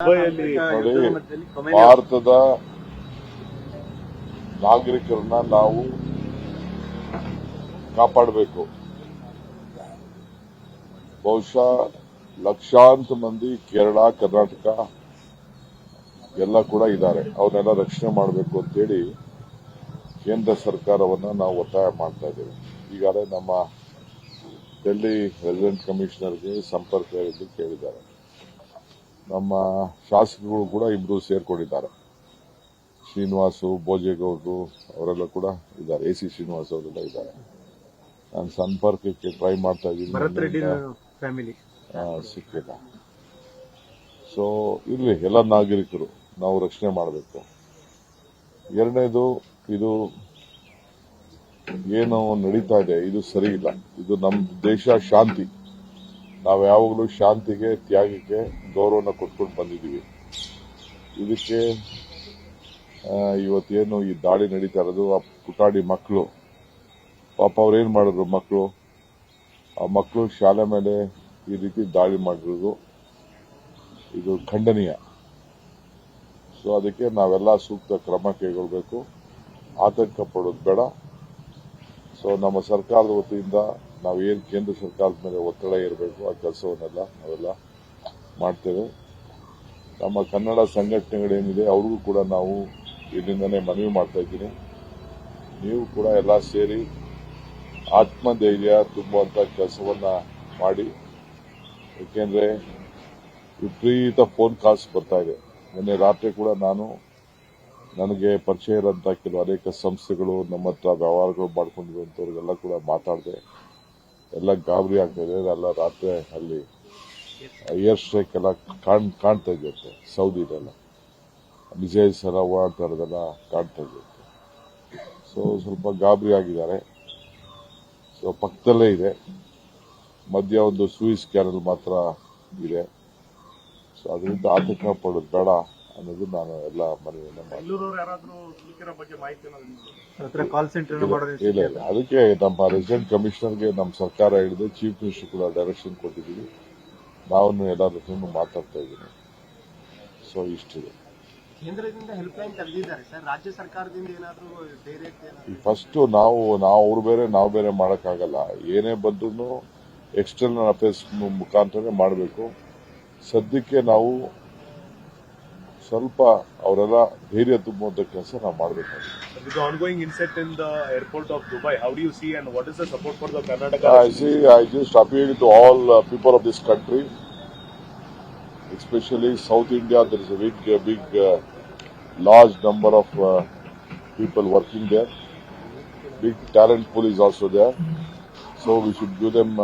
ನೋಡಿ, ಭಾರತದ ನಾಗರಿಕರನ್ನ ನಾವು ಕಾಪಾಡಬೇಕು. ಬಹುಶಃ ಲಕ್ಷಾಂತರ ಮಂದಿ ಕೇರಳ, ಕರ್ನಾಟಕ ಎಲ್ಲ ಕೂಡ ಇದ್ದಾರೆ. ಅವನ್ನೆಲ್ಲ ರಕ್ಷಣೆ ಮಾಡಬೇಕು ಅಂತೇಳಿ ಕೇಂದ್ರ ಸರ್ಕಾರವನ್ನ ನಾವು ಒತ್ತಾಯ ಮಾಡ್ತಾ ಇದ್ದೇವೆ. ಈಗಾಗಲೇ ನಮ್ಮ ಡೆಲ್ಲಿ ರೆಸಿಡೆಂಟ್ ಕಮಿಷನರ್ಗೆ ಸಂಪರ್ಕ ಕೇಳಿದ್ದಾರೆ. ನಮ್ಮ ಶಾಸಕರು ಕೂಡ ಇಬ್ಬರು ಸೇರ್ಕೊಂಡಿದ್ದಾರೆ. ಶ್ರೀನಿವಾಸು, ಭೋಜೇಗೌಡರು ಅವರೆಲ್ಲ ಕೂಡ ಇದ್ದಾರೆ. ಎಸಿ ಶ್ರೀನಿವಾಸ್ ಅವರೆಲ್ಲ ಇದ್ದಾರೆ. ನಾನು ಸಂಪರ್ಕಕ್ಕೆ ಟ್ರೈ ಮಾಡ್ತಾ ಇದ್ದೀನಿ, ಸಿಕ್ಕಿಲ್ಲ. ಸೊ ಇರ್ಲಿ, ಎಲ್ಲ ನಾಗರಿಕರು ನಾವು ರಕ್ಷಣೆ ಮಾಡಬೇಕು. ಎರಡನೇದು, ಇದು ಏನು ನಡೀತಾ ಇದೆ ಇದು ಸರಿ ಇಲ್ಲ. ಇದು ನಮ್ಮ ದೇಶ ಶಾಂತಿ. ನಾವು ಯಾವಾಗಲೂ ಶಾಂತಿಗೆ, ತ್ಯಾಗಕ್ಕೆ ಗೌರವನ ಕೊಟ್ಕೊಂಡು ಬಂದಿದ್ದೀವಿ. ಇದಕ್ಕೆ ಇವತ್ತೇನು ಈ ದಾಳಿ ನಡೀತಾ ಇರೋದು, ಆ ಪುಟಾಣಿ ಮಕ್ಕಳು ಪಾಪ ಅವ್ರೇನ್ ಮಾಡಿದ್ರು, ಆ ಮಕ್ಕಳು ಶಾಲೆ ಮೇಲೆ ಈ ರೀತಿ ದಾಳಿ ಮಾಡಿರೋದು ಇದು ಖಂಡನೀಯ. ಸೊ ಅದಕ್ಕೆ ನಾವೆಲ್ಲ ಸೂಕ್ತ ಕ್ರಮ ಕೈಗೊಳ್ಳಬೇಕು. ಆತಂಕ ಪಡೋದು ಬೇಡ. ಸೊ ನಮ್ಮ ಸರ್ಕಾರದ ವತಿಯಿಂದ ನಾವೇನು ಕೇಂದ್ರ ಸರ್ಕಾರದ ಮೇಲೆ ಒತ್ತಡ ಇರಬೇಕು ಆ ಕೆಲಸವನ್ನೆಲ್ಲ ನಾವೆಲ್ಲ ಮಾಡ್ತೇವೆ. ನಮ್ಮ ಕನ್ನಡ ಸಂಘಟನೆಗಳೇನಿದೆ ಅವ್ರಿಗೂ ಕೂಡ ನಾವು ಇಲ್ಲಿಂದನೇ ಮನವಿ ಮಾಡ್ತಾ ಇದ್ದೀನಿ. ನೀವು ಕೂಡ ಎಲ್ಲ ಸೇರಿ ಆತ್ಮಧೈರ್ಯ ತುಂಬುವಂತ ಕೆಲಸವನ್ನ ಮಾಡಿ. ಏಕೆಂದ್ರೆ ವಿಪರೀತ ಫೋನ್ ಕಾಲ್ಸ್ ಬರ್ತಾ ಇದೆ. ನಿನ್ನೆ ರಾತ್ರಿ ಕೂಡ ನನಗೆ ಪರಿಚಯ ಇರೋಂಥ ಕೆಲವು ಅನೇಕ ಸಂಸ್ಥೆಗಳು ನಮ್ಮ ಹತ್ರ ವ್ಯವಹಾರಗಳು ಮಾಡ್ಕೊಂಡಿರುವಂತವ್ರಿಗೆಲ್ಲ ಕೂಡ ಮಾತಾಡಿದೆ. ಎಲ್ಲ ಗಾಬರಿ ಆಗ್ತಾ ಇದೆ. ಎಲ್ಲ ರಾತ್ರಿ ಅಲ್ಲಿ ಏರ್ ಸ್ಟ್ರೈಕ್ ಎಲ್ಲ ಕಾಣ್ತಾ ಇದೆಯಂತೆ. ಸೌದಿಲೆಲ್ಲ ಮಿಸೈಲ್ಸ್ ಎಲ್ಲ ಓಡಾಡ್ತಾ ಇರೋದೆಲ್ಲ ಕಾಣ್ತಾ ಇದೆಯಂತೆ. ಸೊ ಸ್ವಲ್ಪ ಗಾಬರಿ ಆಗಿದ್ದಾರೆ. ಸೊ ಪಕ್ಕದಲ್ಲೇ ಇದೆ, ಮಧ್ಯ ಒಂದು ಸೂಯಿಸ್ ಕ್ಯಾನಲ್ ಮಾತ್ರ ಇದೆ. ಸೊ ಅದರಿಂದ ಆತಂಕ ಪಡೋದು ಬೇಡ ಅನ್ನೋದು ನಾನು ಎಲ್ಲ ಮನವಿಯನ್ನು ಇಲ್ಲ. ಅದಕ್ಕೆ ನಮ್ಮ ರೆಸಿಡೆಂಟ್ ಕಮಿಷನರ್ಗೆ ನಮ್ಮ ಸರ್ಕಾರ ಹೇಳಿದೆ, ಚೀಫ್ ಮಿನಿಸ್ಟರ್ ಕೂಡ ಡೈರೆಕ್ಷನ್ ಕೊಟ್ಟಿದ್ದೀವಿ. ನಾವು ಎಲ್ಲರ ಜೊತೆ ಮಾತಾಡ್ತಾ ಇದ್ದೀನಿ. ಸೊ ಇಷ್ಟಿದೆ. ಕೇಂದ್ರದಿಂದ ಹೆಲ್ಪ್ ಲೈನ್ ತೆಗೆದಿದ್ದಾರೆ ಸರ್, ರಾಜ್ಯ ಸರ್ಕಾರದಿಂದ ಏನಾದರೂ ಬೇರೆ ಫಸ್ಟ್ ನಾವು ಅವ್ರು ಬೇರೆ ನಾವು ಬೇರೆ ಮಾಡೋಕ್ಕಾಗಲ್ಲ. ಏನೇ ಬಂದ್ರೂ ಎಕ್ಸ್ಟರ್ನಲ್ ಅಫೇರ್ಸ್ ಮುಖಾಂತರ ಮಾಡಬೇಕು. ಸದ್ಯಕ್ಕೆ ನಾವು ಸ್ವಲ್ಪ ಅವರೆಲ್ಲ ಧೈರ್ಯ ತುಂಬುವಂತ ಕೆಲಸ ನಾವು ಮಾಡಬೇಕಾಗಿದೆ. With the ongoing incident in the airport of Dubai, how do you see and what is the support for the Karnataka? I just appeal to all people of this country, especially South India. There is a big large number of people working there. Big talent pool is also there. So we should give them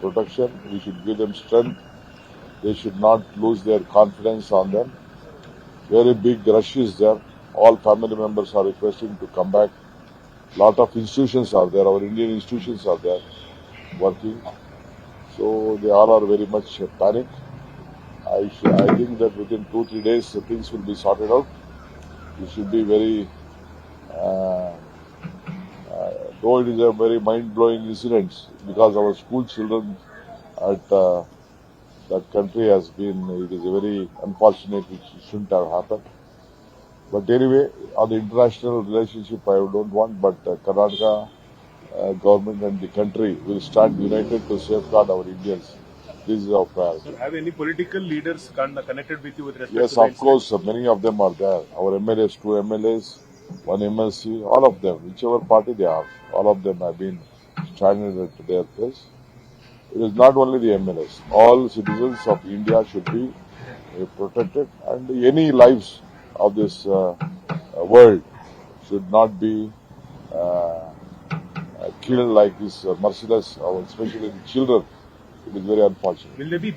protection. We should give them strength. They should not lose their confidence on them. Very big rush is there. All family members are requesting to come back. Lot of institutions are there. Our Indian institutions are there working. So they all are very much panicked. I think that within 2-3 days things will be sorted out. We should be very, though it is a very mind-blowing incident, because our school children at that country has been, it is a very unfortunate, which shouldn't have happened. But anyway, on the international relationship, I don't want, but Karnataka government and the country will stand united to safeguard our Indians. This is our priority. Sir, have any political leaders connected with you with respect yes, to of course, many of them are there. Our MLAs, 2 MLAs, 1 MLC, all of them, whichever party they are, all of them have been stranded at their place. It is not only the MLAs. All citizens of India should be protected, and any lives of this world should not be killed like this merciless, especially the children. It is very unfortunate. will there be